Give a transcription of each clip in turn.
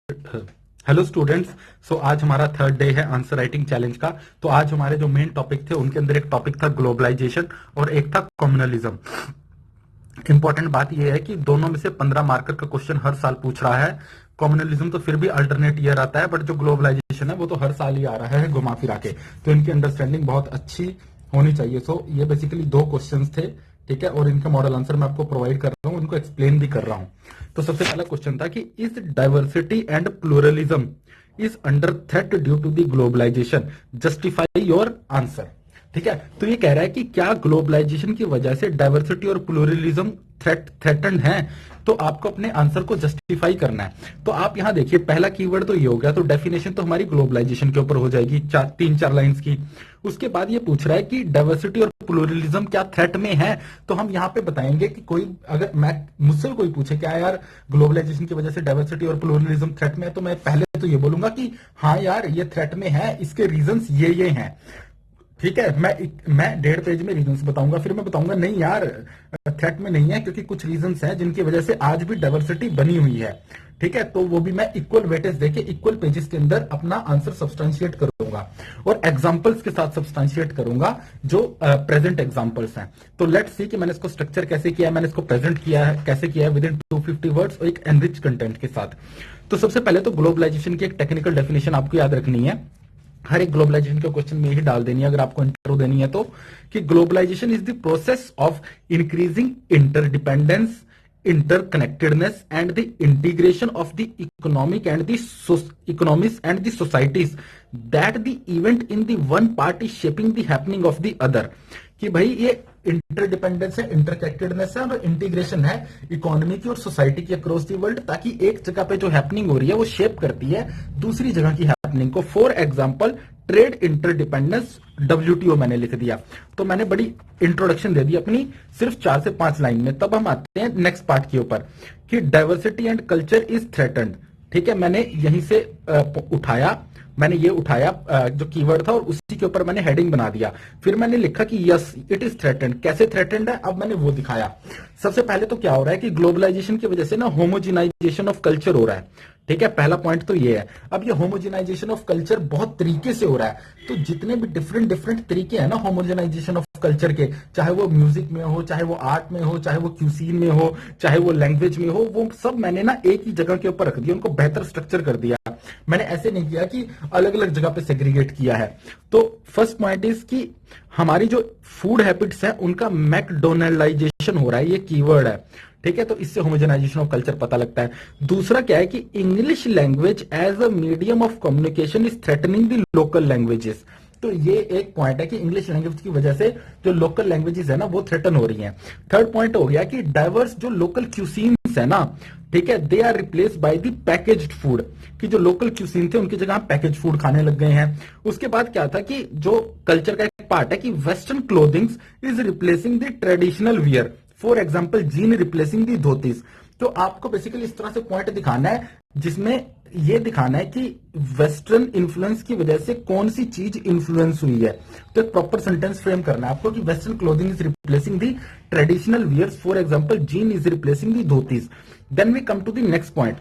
Hello students. सो आज हमारा third day है आंसर राइटिंग चैलेंज का। तो आज हमारे जो मेन टॉपिक थे उनके अंदर एक टॉपिक था ग्लोबलाइजेशन और एक था कम्युनलिज्म। इंपॉर्टेंट बात यह है कि दोनों में से 15 मार्कर का क्वेश्चन हर साल पूछ रहा है। कम्युनलिज्म तो फिर भी अल्टरनेट ईयर आता है, बट जो ग्लोबलाइजेशन है वो तो हर साल ही आ रहा है घुमा फिरा के। तो इनकी अंडरस्टैंडिंग बहुत अच्छी होनी चाहिए। सो ये बेसिकली दो क्वेश्चंस थे, ठीक है, और इनका मॉडल आंसर मैं आपको प्रोवाइड कर रहा हूँ, इनको एक्सप्लेन भी कर रहा हूँ। तो सबसे पहला क्वेश्चन था कि इस diversity and pluralism is under threat due to the globalisation, justify your answer. ठीक है, तो ये कह रहा है कि क्या ग्लोबलाइजेशन की वजह से डाइवर्सिटी और प्लूरलिज्म थ्रेटन्ड है। तो आपको अपने आंसर को जस्टिफाई करना है। तो आप यहां देखिए, पहला कीवर्ड तो ये हो गया, तो डेफिनेशन तो हमारी ग्लोबलाइजेशन के ऊपर हो जाएगी, तीन चार लाइंस की। उसके बाद ये पूछ रहा है कि डाइवर्सिटी और प्लूरलिज्म क्या थ्रेट में है। तो हम यहाँ पे बताएंगे कि कोई अगर मैं मुझसे कोई पूछे क्या यार ग्लोबलाइजेशन की वजह से डाइवर्सिटी और प्लूरलिज्म थ्रेट में है, तो मैं पहले तो ये बोलूंगा कि हाँ यार ये थ्रेट में है, इसके रीजंस ये हैं। ठीक है, मैं 1.5 पेज में रीजंस बताऊंगा, फिर मैं बताऊंगा नहीं यार थ्रेट में नहीं है, क्योंकि कुछ रीजंस हैं जिनकी वजह से आज भी डाइवर्सिटी बनी हुई है। ठीक है, तो वो भी मैं इक्वल वेटेज देके इक्वल पेजेस के अंदर अपना आंसर सब्सटेंशिएट करूंगा और एग्जांपल्स के साथ सब्सटेंशिएट करूंगा जो प्रेजेंट एग्जांपल्स हैं। तो लेट्स सी कि मैंने इसको स्ट्रक्चर कैसे किया है, मैंने इसको प्रेजेंट किया है कैसे किया है विद इन 250 वर्ड्स और एक एनरिच कंटेंट के साथ। तो सबसे पहले तो ग्लोबलाइजेशन की एक टेक्निकल डेफिनेशन आपको याद रखनी है, हर एक ग्लोबलाइजेशन के क्वेश्चन में ही डाल देनी है अगर आपको इंट्रो देनी है तो, कि globalisation is the process of increasing interdependence, interconnectedness and the integration of the economic and the economies and the societies that the event in the one part is shaping the happening of the other। कि भाई ये interdependence है, interconnectedness है और integration है economy की और society की अक्रॉस दी वर्ल्ड, ताकि एक जगह पे जो हैपनिंग हो रही है वो शेप करती है दूसरी जगह की हैपनिंग को। For example trade interdependence, WTO मैंने लिख दिया। तो मैंने बड़ी इंट्रोडक्शन दे दी अपनी सिर्फ 4 से 5 लाइन में। तब हम आते हैं नेक्स्ट पार्ट के ऊपर कि diversity and culture is threatened. ठीक है, मैंने यहीं से मैंने ये उठाया जो कीवर्ड था और उसी के ऊपर मैंने हेडिंग बना दिया। फिर मैंने लिखा कि यस इट इज थ्रेटन्ड। कैसे थ्रेटन्ड है अब मैंने वो दिखाया। सबसे पहले तो क्या हो रहा है कि ग्लोबलाइजेशन की वजह से ना होमोजिनाइजेशन ऑफ कल्चर हो रहा है। ठीक है, पहला पॉइंट तो ये है। अब ये होमोजेनाइजेशन ऑफ कल्चर बहुत तरीके से हो रहा है। तो जितने भी डिफरेंट डिफरेंट तरीके हैं ना होमोजेनाइजेशन ऑफ कल्चर के, चाहे वो म्यूजिक में हो, चाहे वो आर्ट में हो, चाहे वो क्यूसीन में हो, चाहे वो लैंग्वेज में हो, वो सब मैंने ना एक ही जगह के ऊपर रख दिया, उनको बेहतर स्ट्रक्चर कर दिया। मैंने ऐसे नहीं किया कि अलग अलग जगह पे सेग्रीगेट किया है। तो फर्स्ट पॉइंट इज कि हमारी जो फूड हैबिट्स है उनका मैकडोनल्डाइजेशन हो रहा है, ये कीवर्ड है। ठीक है, तो इससे होमोजेनाइजेशन ऑफ कल्चर पता लगता है। दूसरा क्या है कि English language as a medium of communication is threatening the local languages. तो ये एक पॉइंट है कि इंग्लिश लैंग्वेज की वजह से जो लोकल लैंग्वेजेस है ना वो थ्रेटन हो रही हैं। थर्ड पॉइंट हो गया कि डाइवर्स जो लोकल क्यूसीन्स है ना, ठीक है, they are replace by the packaged food. कि जो लोकल क्यूसीन थे उनकी जगह पैकेज फूड खाने लग गए हैं। उसके बाद क्या था कि जो कल्चर का एक पार्ट है कि western clothings is replacing the traditional wear. For example jean replacing the dhotis. तो आपको बेसिकली इस तरह से पॉइंट दिखाना है जिसमें ये दिखाना है कि वेस्टर्न इन्फ्लुएंस की वजह से कौन सी चीज इन्फ्लुएंस हुई है। तो एक प्रॉपर सेंटेंस फ्रेम करना है आपको कि western clothing is replacing the traditional wears, for example jean is replacing the dhotis. Then we come to the next point.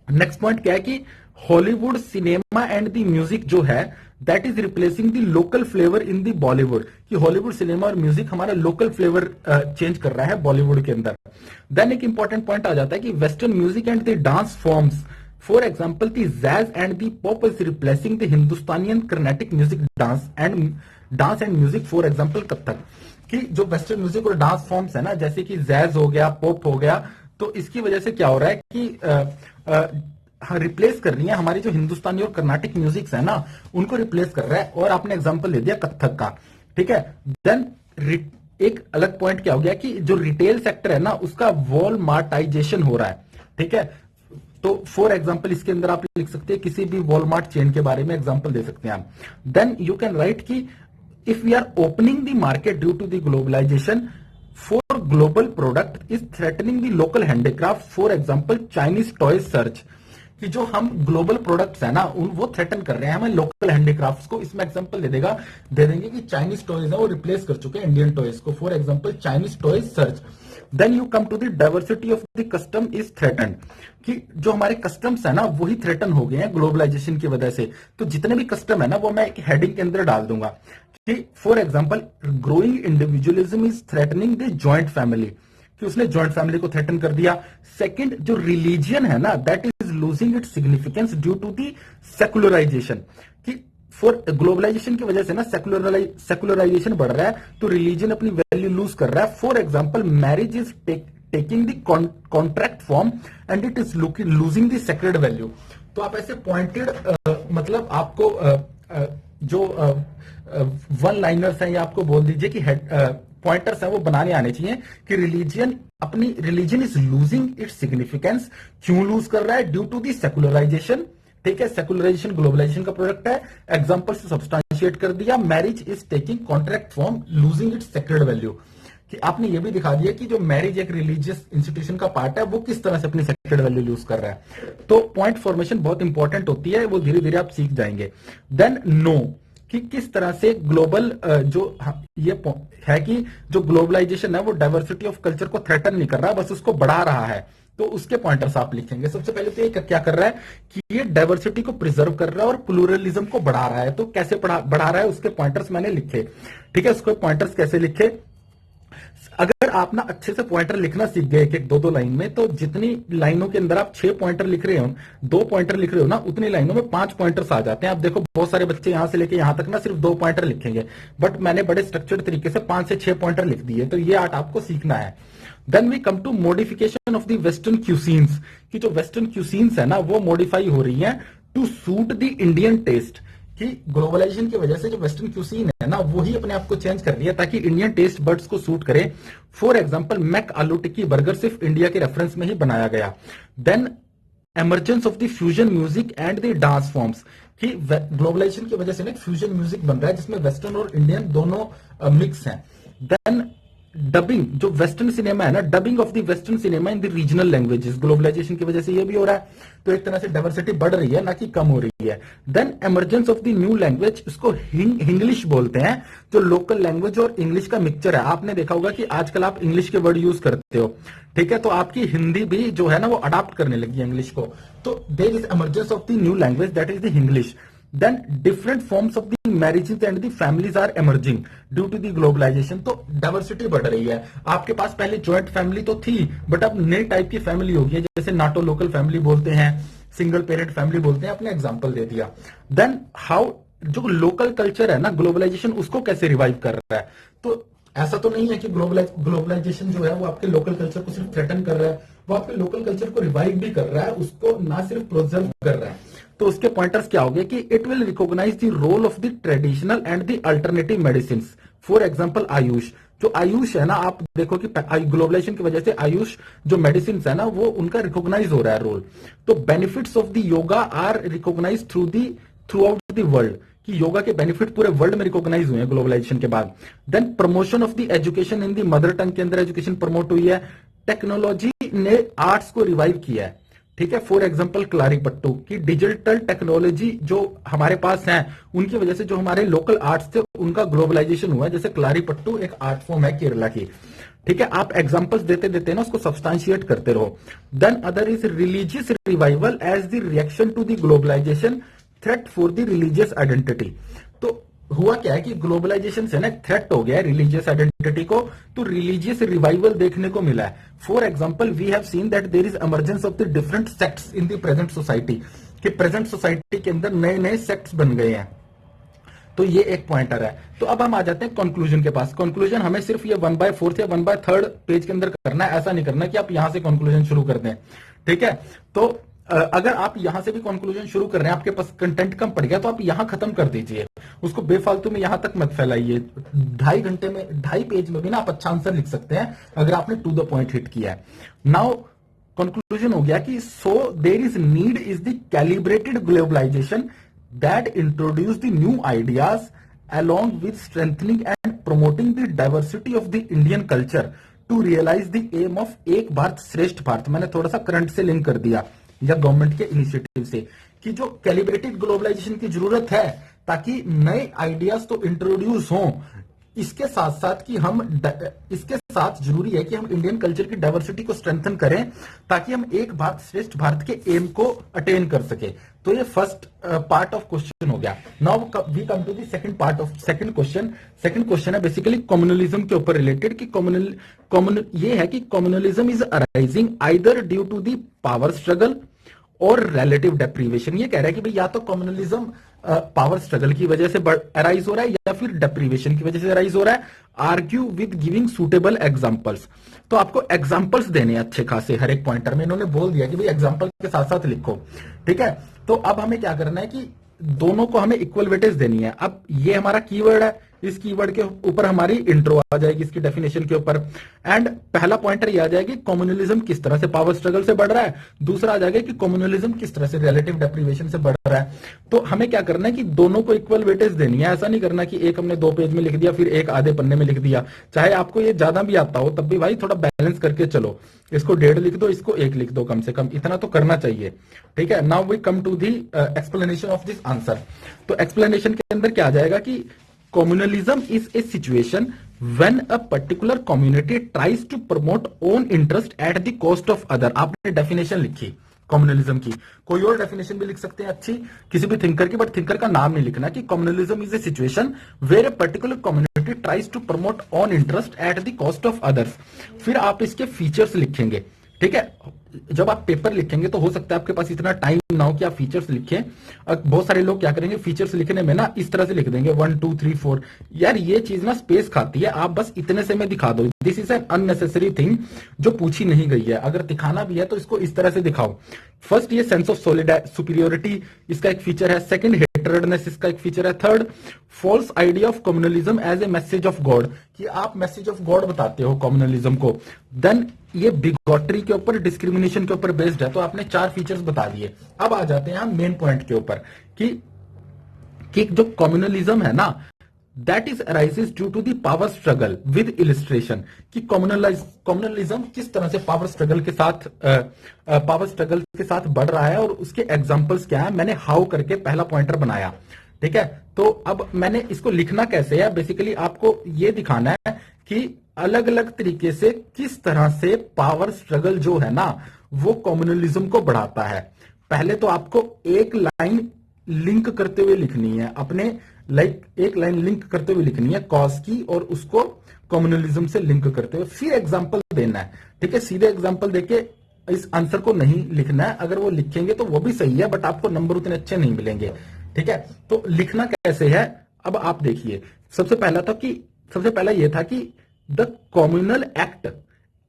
Next point क्या है कि Hollywood cinema and the music जो है that is replacing the local flavour in the Bollywood. कि Hollywood cinema और music हमारा local flavour change कर रहा है बॉलीवुड के अंदर। देन एक इंपॉर्टेंट पॉइंट आ जाता है कि western music and the dance forms, for example the jazz and the pop is replacing the Hindustanian Carnatic music dance and music, for example Kathak. कि जो वेस्टर्न म्यूजिक और डांस फॉर्म्स है ना, जैसे कि जैज हो गया, पॉप हो गया, तो इसकी वजह से क्या हो रहा है कि रिप्लेस कर रही है हमारी जो हिंदुस्तानी और कर्नाटिक म्यूजिक है ना उनको रिप्लेस कर रहा है। और आपने एग्जांपल दे दिया कथक का। ठीक है, देन एक अलग पॉइंट क्या हो गया कि जो रिटेल सेक्टर है ना उसका वॉलमार्टाइजेशन हो रहा है। ठीक है, तो फॉर एग्जांपल इसके अंदर आप लिख सकते हैं किसी भी वॉलमार्ट चेन के बारे में एग्जांपल दे सकते हैं आप। देन यू कैन राइट कि if we are opening the market due to the globalisation for global product is threatening the local handicraft, for example Chinese toy search. कि जो हम ग्लोबल प्रोडक्ट्स है ना उन वो थ्रेटन कर रहे हैं हमें लोकल हैंडीक्राफ्ट्स को। इसमें एग्जांपल दे देंगे कि चाइनीज टॉयज है वो रिप्लेस कर चुके हैं इंडियन टॉयज को। For example Chinese toys search. Then you come to the diversity of the custom is threaten, कि जो हमारे कस्टम्स है ना वही थ्रेटन हो गए हैं ग्लोबलाइजेशन की वजह से। तो जितने भी कस्टम है ना वो मैं एक हेडिंग के अंदर डाल दूंगा कि for example growing individualism is threatening the joint family, कि उसने जॉइंट फैमिली को थ्रेटन कर दिया। सेकंड, जो रिलीजियन है ना that is losing its significance due to the secularization, कि फॉर ग्लोबलाइजेशन की वजह से ना सेकुलराइजेशन बढ़ रहा है तो रिलीजन अपनी वैल्यू लूज कर रहा है। For example marriage is taking the contract form and it is losing the sacred value. तो आप ऐसे पॉइंटेड मतलब आपको जो वन लाइनर्स हैं या आपको बोल दीजिए कि पॉइंटर्स हैं वो बनाने आने चाहिए कि religion is losing its significance. क्यों लूज कर रहा है? Due to the secularization. ठीक है, सेकुलराइजेशन ग्लोबलाइजेशन का प्रोडक्ट है। एग्जांपल से सब्सटेंशिएट कर दिया। Marriage is taking contract form losing its sacred value, कि आपने ये भी दिखा दिया कि जो मैरिज एक रिलीजियस इंस्टीट्यूशन का पार्ट है वो किस तरह से अपनी सेक्रेड वैल्यू लूज कर रहा है। तो पॉइंट फॉर्मेशन बहुत इंपॉर्टेंट होती है, वो धीरे धीरे आप सीख जाएंगे। देन नो, कि किस तरह से ग्लोबल जो ये है कि जो ग्लोबलाइजेशन है वो डाइवर्सिटी ऑफ कल्चर को थ्रेटन नहीं कर रहा, बस उसको बढ़ा रहा है। तो उसके पॉइंटर्स आप लिखेंगे। सबसे पहले तो ये क्या कर रहा है कि ये डाइवर्सिटी को प्रिजर्व कर रहा है और प्लूरलिज्म को बढ़ा रहा है। तो कैसे बढ़ा रहा है उसके पॉइंटर्स मैंने लिखे। ठीक है, उसके पॉइंटर्स कैसे लिखे? अगर आप ना अच्छे से पॉइंटर लिखना सीख गए एक एक दो लाइन में, तो जितनी लाइनों के अंदर आप 6 पॉइंटर लिख रहे हो, 2 पॉइंटर लिख रहे हो ना, उतनी लाइनों में 5 पॉइंटर्स आ जाते हैं। आप देखो बहुत सारे बच्चे यहां से लेके यहां तक ना सिर्फ 2 पॉइंटर लिखेंगे, बट मैंने बड़े स्ट्रक्चर्ड तरीके से 5 से 6 पॉइंटर लिख दिए। तो ये आर्ट आपको सीखना है। Then we come to modification of the western cuisines, कि जो वेस्टर्न क्यूसीन्स है ना वो मॉडिफाई हो रही है to suit the Indian taste, कि ग्लोबलाइजेशन की वजह से जो वेस्टर्न क्यूसीन है ना वो ही अपने आप को चेंज कर लिया ताकि इंडियन टेस्ट बर्ड्स को सूट करे। For example Mc aloo tikki burger सिर्फ इंडिया के रेफरेंस में ही बनाया गया। Then emergence of the fusion music and the dance forms, कि ग्लोबलाइजेशन की वजह से ना फ्यूजन म्यूजिक बन रहा है जिसमें वेस्टर्न और इंडियन दोनों मिक्स हैं। देन डबिंग, जो वेस्टर्न सिनेमा है ना, dubbing of the western cinema in the regional languages, globalisation की वजह से ये भी हो रहा है। तो एक तरह से डाइवर्सिटी बढ़ रही है ना कि कम हो रही है। Then emergence of the new language, इसको हिंग्लिश बोलते हैं, जो लोकल लैंग्वेज और इंग्लिश का मिक्सचर है। आपने देखा होगा कि आजकल आप इंग्लिश के वर्ड यूज करते हो, ठीक है, तो आपकी हिंदी भी जो है ना वो अडॉप्ट करने लगी है इंग्लिश को। तो there is emergence of the new language that is the English. Then different forms of the marriages and the families are emerging due to the globalization। तो डाइवर्सिटी बढ़ रही है। आपके पास पहले जॉइंट फैमिली तो थी, बट अब नई टाइप की फैमिली होगी, जैसे नाटो लोकल फैमिली बोलते हैं, सिंगल पेरेंट फैमिली बोलते हैं, अपने एग्जांपल दे दिया। देन हाउ, जो लोकल कल्चर है ना ग्लोबलाइजेशन उसको कैसे रिवाइव कर रहा है। तो ऐसा तो नहीं है कि ग्लोबलाइजेशन जो है वो आपके लोकल कल्चर को सिर्फ थ्रेटन कर रहा है, वो आपके लोकल कल्चर को रिवाइव भी कर रहा है, उसको ना सिर्फ प्रोजर्व कर रहा है। तो उसके पॉइंटर्स क्या हो गए कि it will recognise the role of the traditional and the alternative medicine. For example AYUSH, जो आयुष है ना, आप देखो कि ग्लोबलाइजेशन की वजह से आयुष जो मेडिसिन है ना वो उनका रिकॉग्नाइज हो रहा है रोल। तो benefits of the yoga are recognise throughout the world, कि योगा के बेनिफिट पूरे वर्ल्ड में रिकॉग्नाइज हुए हैं ग्लोबलाइजेशन के बाद। Then promotion of the education in the mother tongue के अंदर एजुकेशन प्रमोट हुई है। टेक्नोलॉजी ने आर्ट्स को रिवाइव किया है, ठीक है। फॉर एग्जांपल क्लारीपट्टू की डिजिटल टेक्नोलॉजी जो हमारे पास है उनकी वजह से जो हमारे लोकल आर्ट्स थे उनका ग्लोबलाइजेशन हुआ है। जैसे क्लारीपट्टू एक आर्ट फॉर्म है केरला की, ठीक है। आप एग्जांपल्स देते देते ना उसको सब्सटेंशिएट करते रहो। Then other is religious revival as the reaction to the globalisation threat for the religious identity. तो हुआ क्या है कि ग्लोबलाइजेशन से ना थ्रेट हो गया है रिलीजियस आइडेंटिटी को, तो रिलीजियस रिवाइवल देखने को मिला है। For example we have seen that there is emergence of the different sects in the present society, कि प्रेजेंट सोसाइटी के अंदर नए नए सेक्ट्स बन गए हैं। तो ये एक पॉइंटर है। तो अब हम आ जाते हैं कंक्लूजन के पास। कंक्लूजन हमें सिर्फ ये 1/4 या 1/3 पेज के अंदर करना है, ऐसा नहीं करना कि आप यहां से कंक्लूजन शुरू कर दें, ठीक है। तो अगर आप यहां से भी कंक्लूजन शुरू कर रहे हैं, आपके पास कंटेंट कम पड़ गया, तो आप यहां खत्म कर दीजिए, उसको बेफालतू में यहां तक मत फैलाइए। 2.5 घंटे में 2.5 पेज में भी ना आप अच्छा आंसर लिख सकते हैं अगर आपने टू द पॉइंट हिट किया है। नाउ कंक्लूजन हो गया कि so there is need is the calibrated globalisation that introduce the new ideas along with strengthening and promoting the diversity of the Indian culture to realize the aim of एक भारत श्रेष्ठ भारत। मैंने थोड़ा सा current से link कर दिया या government के इनिशिएटिव से कि जो कैलिब्रेटेड ग्लोबलाइजेशन की जरूरत है ताकि नए आइडियाज तो इंट्रोड्यूस हों, इसके साथ साथ कि हम इसके साथ जरूरी है कि हम इंडियन कल्चर की डाइवर्सिटी को स्ट्रेंथन करें ताकि हम एक भारत श्रेष्ठ भारत के एम को अटेन कर सके। तो ये फर्स्ट पार्ट ऑफ क्वेश्चन हो गया। Now we come to the second part of second question. Second question है बेसिकली कम्युनलिज्म के ऊपर रिलेटेड कि ये है कि communalism is arising either due to the power struggle और रिलेटिव डेप्रीवेशन। ये कह रहा है कि भाई या तो कम्युनलिज्म पावर स्ट्रगल की वजह से अराइज हो रहा है या फिर डेप्रीवेशन की वजह से अराइज हो रहा है। Argue with giving suitable examples. तो आपको एग्जांपल्स देने अच्छे खासे हर एक पॉइंटर में। इन्होंने बोल दिया कि भाई एग्जांपल के साथ साथ लिखो, ठीक है। तो अब हमें क्या करना है कि दोनों को हमें इक्वल वेटेज देनी है। अब ये हमारा कीवर्ड है, इस कीवर्ड के ऊपर हमारी इंट्रो आ जाएगी इसकी डेफिनेशन के ऊपर। एंड पहला पॉइंटर ये आ जाएगी कम्युनलिज्म किस तरह से पावर स्ट्रगल से बढ़ रहा है, दूसरा आ जाएगा कि कम्युनलिज्म किस तरह से रिलेटिव डेप्रीवेशन से बढ़ रहा है। तो हमें क्या करना है कि दोनों को इक्वल वेटेज देनी है। ऐसा नहीं करना कि एक हमने 2 पेज में लिख दिया फिर एक आधे पन्ने में लिख दिया। चाहे आपको ये ज्यादा भी आता हो तब भी भाई थोड़ा बैलेंस करके चलो। इसको 1.5 लिख दो, इसको 1 लिख दो, कम से कम इतना तो करना चाहिए, ठीक है। Now we come to the explanation of this answer. तो एक्सप्लेनेशन के अंदर क्या आ जाएगा कि communalism is a situation when a particular community tries to promote own interest at the cost of other। आपने डेफिनेशन लिखी कम्युनलिज्म की, कोई और डेफिनेशन भी लिख सकते हैं अच्छी किसी भी थिंकर की, बट थिंकर का नाम नहीं लिखना कि communalism is a situation where a particular community tries to promote own interest at the cost of others. फिर आप इसके फीचर्स लिखेंगे, ठीक है। जब आप पेपर लिखेंगे तो हो सकता है आपके पास इतना टाइम ना हो कि आप फीचर्स लिखें। बहुत सारे लोग क्या करेंगे फीचर्स लिखने में ना इस तरह से लिख देंगे 1 2 3 4। यार ये चीज ना स्पेस खाती है, आप बस इतने से में दिखा दो। This is an unnecessary thing जो पूछी नहीं गई है। अगर दिखाना भी है तो इसको इस तरह से दिखाओ। फर्स्ट ये सेंस ऑफ सुपीरियोरिटी इसका एक फीचर है। सेकंड हेटरेडनेस इसका एक फीचर है। Third false idea of communalism as a message of God, कि आप मैसेज ऑफ गॉड बताते हो कम्युनलिज्म को। देन ये बिगॉटरी के ऊपर डिस्क्रिमिनेशन के ऊपर बेस्ड है। तो आपने 4 फीचर्स बता दिए। अब आ जाते हैं हम मेन पॉइंट के ऊपर कि जो कम्युनलिज्म है ना that is arises due to the power struggle with illustration, कि कम्युनलिज्म किस तरह से पावर स्ट्रगल के साथ बढ़ रहा है और उसके एग्जांपल्स क्या है। मैंने हाउ करके पहला पॉइंटर बनाया, ठीक है। तो अब मैंने इसको लिखना कैसे है, बेसिकली आपको ये दिखाना है कि अलग अलग तरीके से किस तरह से पावर स्ट्रगल जो है ना वो कम्युनलिज्म को बढ़ाता है। पहले तो आपको एक लाइन लिंक करते हुए लिखनी है अपने, एक लाइन लिंक करते हुए लिखनी है कॉज की और उसको कम्युनलिज्म से लिंक करते हुए, फिर एग्जांपल देना है, ठीक है। सीधे एग्जांपल देके इस आंसर को नहीं लिखना है। अगर वो लिखेंगे तो वो भी सही है बट आपको नंबर उतने अच्छे नहीं मिलेंगे, ठीक है। तो लिखना कैसे है अब आप देखिए। सबसे पहला ये था कि the communal act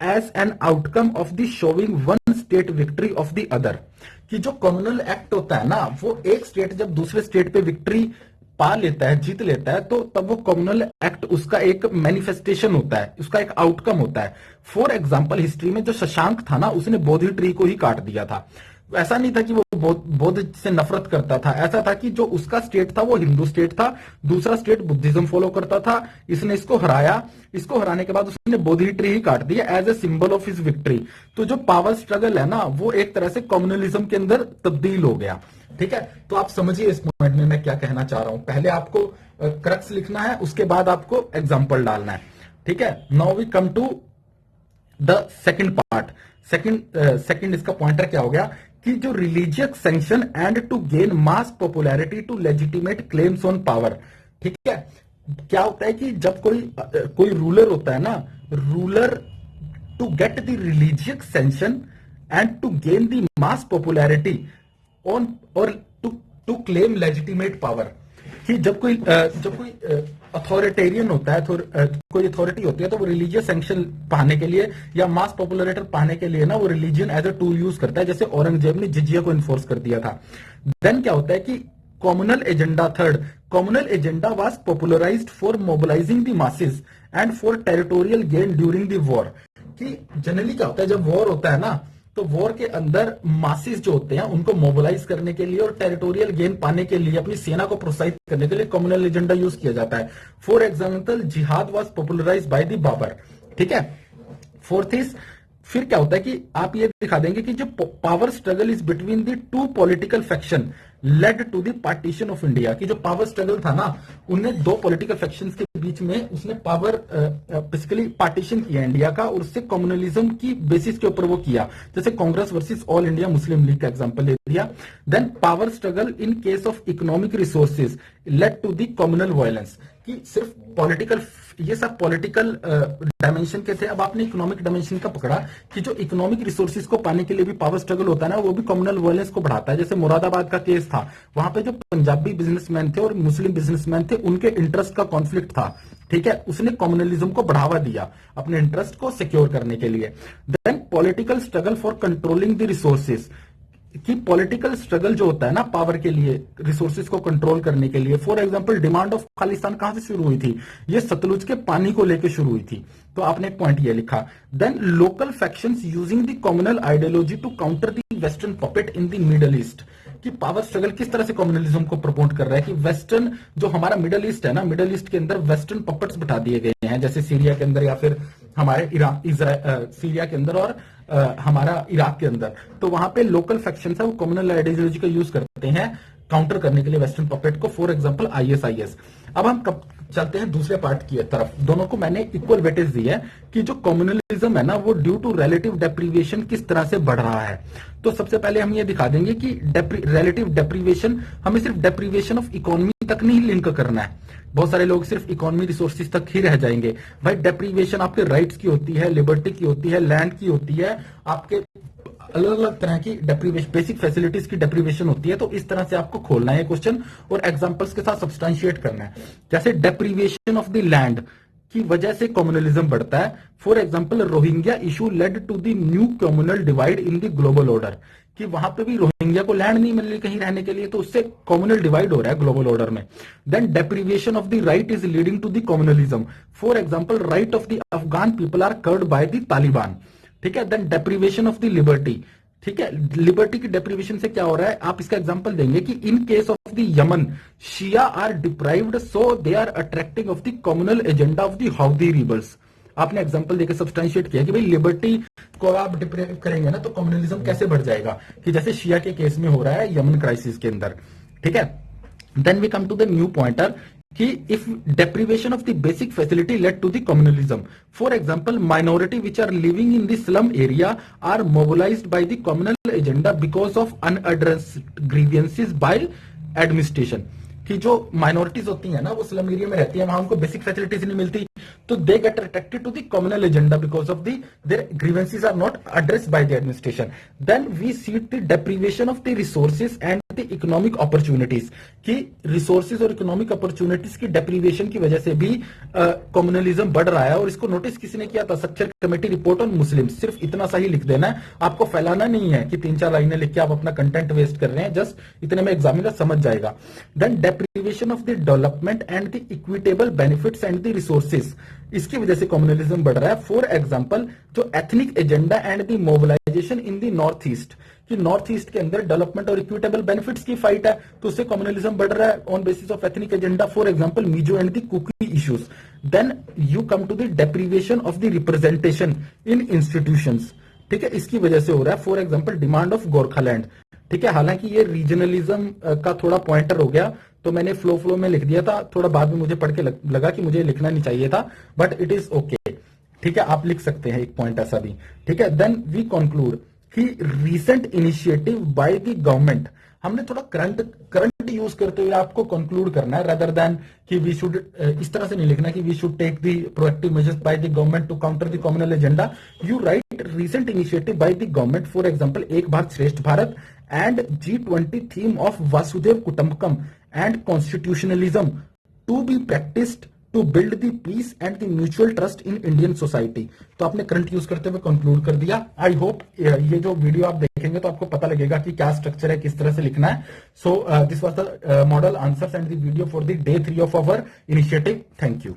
as an outcome of the showing one state victory of the other, कि जो कम्युनल एक्ट होता है ना वो एक स्टेट जब दूसरे स्टेट पे विक्ट्री पा लेता है, जीत लेता है, तो तब वो कम्युनल एक्ट उसका एक मैनिफेस्टेशन होता है, उसका एक आउटकम होता है। फॉर एग्जाम्पल हिस्ट्री में जो शशांक था ना उसने बोधि ट्री को ही काट दिया था। ऐसा नहीं था कि वो बौद्ध से नफरत करता था, ऐसा था कि जो उसका स्टेट था वो हिंदू स्टेट था, दूसरा स्टेट बुद्धिज्म फॉलो करता था। इसने इसको हराया, इसको हराने के बाद उसने बोधि ट्री ही काट दिया as a symbol of his victory. तो जो पावर स्ट्रगल है ना वो एक तरह से कम्युनलिज्म के अंदर तब्दील हो गया, ठीक है। तो आप समझिए इस पॉइंट में मैं क्या कहना चाह रहा हूं। पहले आपको क्रक्स लिखना है, उसके बाद आपको एग्जाम्पल डालना है, ठीक है। Now we come to the second part. Second इसका पॉइंटर क्या हो गया कि जो religious sanction and to gain mass popularity to legitimate claims on power, ठीक है। क्या होता है कि जब कोई रूलर होता है ना, ruler to get the religious sanction and to gain the mass popularity on और टू क्लेम लेजिटिमेट पावर, कि जब कोई अथॉरिटेरियन होता है, कोई अथॉरिटी होती है तो वो रिलीजियस सैंक्शन पाने के लिए या मास पॉपुलरिटी पाने के लिए ना वो religion as a tool use करता है। जैसे औरंगजेब ने जिजिया को इन्फोर्स कर दिया था। देन क्या होता है कि communal agenda, third communal agenda was popularised for mobilising the masses and for territorial gain during the war, कि जनरली क्या होता है जब वॉर होता है ना तो वॉर के अंदर मासेस जो होते हैं उनको मोबिलाइज करने के लिए और टेरिटोरियल गेन पाने के लिए, अपनी सेना को प्रोत्साहित करने के लिए कम्युनल एजेंडा यूज किया जाता है। For example jihad was popularised by the Babur, ठीक है। फोर्थ इज फिर क्या होता है कि आप ये दिखा देंगे कि जो power struggle is between the two political faction led to the partition of India, कि जो पावर स्ट्रगल था ना, उन्हें दो पॉलिटिकल फैक्शंस के बीच में उसने पावर बेसिकली पार्टीशन किया इंडिया का, और उससे कम्युनलिज्म की बेसिस के ऊपर वो किया। जैसे Congress versus All India Muslim League का एग्जांपल ले दिया। Then power struggle in case of economic resources led to the communal violence, कि सिर्फ पॉलिटिकल, ये सब पॉलिटिकल डायमेंशन के थे। अब आपने इकोनॉमिक डायमेंशन का पकड़ा कि जो इकोनॉमिक रिसोर्सेज को पाने के लिए भी पावर स्ट्रगल होता है ना, वो भी कम्युनल वायलेंस को बढ़ाता है। जैसे मुरादाबाद का केस था, वहां पे जो पंजाबी बिजनेसमैन थे और मुस्लिम बिजनेसमैन थे, उनके इंटरेस्ट का कॉन्फ्लिक्ट था, ठीक है। उसने कम्युनलिज्म को बढ़ावा दिया अपने इंटरेस्ट को सिक्योर करने के लिए। Then political struggle for controlling the resources, कि पॉलिटिकल स्ट्रगल जो होता है ना पावर के लिए, रिसोर्सेज को कंट्रोल करने के लिए। For example demand of Khalistan कहां से शुरू हुई थी? ये सतलुज के पानी को लेकर शुरू हुई थी। तो आपने एक पॉइंट ये लिखा। Then local factions using the communal ideology to counter the western puppet in the middle east, कि पावर स्ट्रगल किस तरह से कम्युनलिज्म को प्रमोट कर रहा है कि वेस्टर्न जो हमारा मिडल ईस्ट है ना, मिडल ईस्ट के अंदर वेस्टर्न पपेट्स बिठा दिए गए हैं, जैसे सीरिया के अंदर या फिर हमारे सीरिया के अंदर और हमारा इराक के अंदर। तो वहां पे लोकल फैक्शन है वो कम्युनल आइडियोलॉजी का यूज करते हैं काउंटर करने के लिए वेस्टर्न पपेट को, फॉर एग्जांपल आईएसआईएस। अब हम चलते हैं दूसरे पार्ट की तरफ। दोनों को मैंने इक्वल वेटेज दी है कि जो कम्युनलिज्म है ना, वो ड्यू टू रिलेटिव डेप्रीवेशन किस तरह से बढ़ रहा है। तो सबसे पहले हम ये दिखा देंगे कि रिलेटिव डेप्रीवेशन, हमें सिर्फ डेप्रीवेशन ऑफ इकोनॉमी तक नहीं लिंक करना है। बहुत सारे लोग सिर्फ इकोनॉमी रिसोर्सेज तक ही रह जाएंगे। भाई डेप्रीवेशन आपके राइट्स की होती है, लिबर्टी की होती है, लैंड की होती है, आपके अलग अलग तरह की डेप्रीवेशन, बेसिक फैसिलिटीज की डेप्रीवेशन होती है। तो इस तरह से आपको खोलना है क्वेश्चन और एग्जांपल्स के साथ सब्सटेंशिएट करना है। जैसे डेप्रीवेशन ऑफ द लैंड की वजह से कम्युनलिज्म बढ़ता है। For example Rohingya issue led to the new communal divide in the global order, कि वहां पे भी रोहिंग्या को लैंड नहीं मिल रही कहीं रहने के लिए, तो उससे कम्युनल डिवाइड हो रहा है ग्लोबल ऑर्डर में। Then deprivation of the right is leading to the communalism. For example right of the Afghan people are curbed by the Taliban, ठीक है। Then deprivation of the liberty, ठीक है। लिबर्टी की डेप्रीवेशन से क्या हो रहा है, आप इसका एग्जांपल देंगे कि in case of the Yemen Shia are deprived so they are attracting of the communal agenda of the Houthi rebels. आपने एग्जांपल देकर सब्सटेंशिएट किया कि भाई लिबर्टी को आप डिप्राइव करेंगे ना तो कम्युनलिज्म कैसे बढ़ जाएगा, कि जैसे शिया के केस में हो रहा है यमन क्राइसिस के अंदर, ठीक है। Then we come to the new pointer कि if deprivation of the basic facility led to the communalism. For example, minority which are living in the slum area are mobilized by the communal agenda because of unaddressed grievances by administration. कि जो minorities होती है ना, वो slum area में रहती है, वहां उनको बेसिक फैसिलिटीज नहीं मिलती, तो they get attracted to the communal agenda because of their grievances are not addressed by the administration. Then we see the deprivation of the resources and the economic opportunities, कि resources और economic opportunities की deprivation की वजह से भी communalism बढ़ रहा है। और इसको नोटिस किसने किया था? स्ट्रक्चर कमेटी रिपोर्ट ऑन मुस्लिम। सिर्फ इतना सा ही लिख देना है, आपको फैलाना नहीं है कि 3-4 लाइनें लिख के आप अपना कंटेंट वेस्ट कर रहे हैं, जस्ट इतने में एग्जामिनर समझ जाएगा। Then deprivation of the development and the equitable benefits and the resources, इसकी वजह से कम्युनलिज्म बढ़ रहा है। फॉर एग्जांपल जो ethnic agenda and the mobilisation in the north east, कि नॉर्थ ईस्ट के अंदर डेवलपमेंट और इक्विटेबल बेनिफिट्स की फाइट है, तो उससे कम्युनलिज्म बढ़ रहा है on basis of ethnic agenda. For example Mizo and the Kuki issues. Then you come to the deprivation of the representation in institutions, ठीक है, इसकी वजह से हो रहा है। For example demand of Gorkhaland, ठीक है। हालांकि ये रीजनलिज्म का थोड़ा पॉइंटर हो गया, तो मैंने फ्लो में लिख दिया था, थोड़ा बाद में मुझे पढ़ के लगा कि मुझे लिखना नहीं चाहिए था, बट इट इज ओके, ठीक है। आप लिख सकते हैं एक पॉइंट ऐसा भी, ठीक है। देन वी कंक्लूड कि recent initiative by the government, हमने थोड़ा करंट यूज करते हुए आपको कंक्लूड करना है, रादर देन कि वी शुड, इस तरह से नहीं लिखना कि we should take the proactive measures by the government to counter the communal agenda. You write recent initiative by the government, for example Ek Bharat श्रेष्ठ Bharat and G20 theme of Vasudev Kutumbakam and constitutionalism to be practiced to build the peace and the mutual trust in Indian society। तो आपने current use करते हुए conclude कर दिया। I hope ये जो video आप देखेंगे तो आपको पता लगेगा कि क्या स्ट्रक्चर है, किस तरह से लिखना है। So this was the model answers and the video for the day 3 of our initiative. Thank you.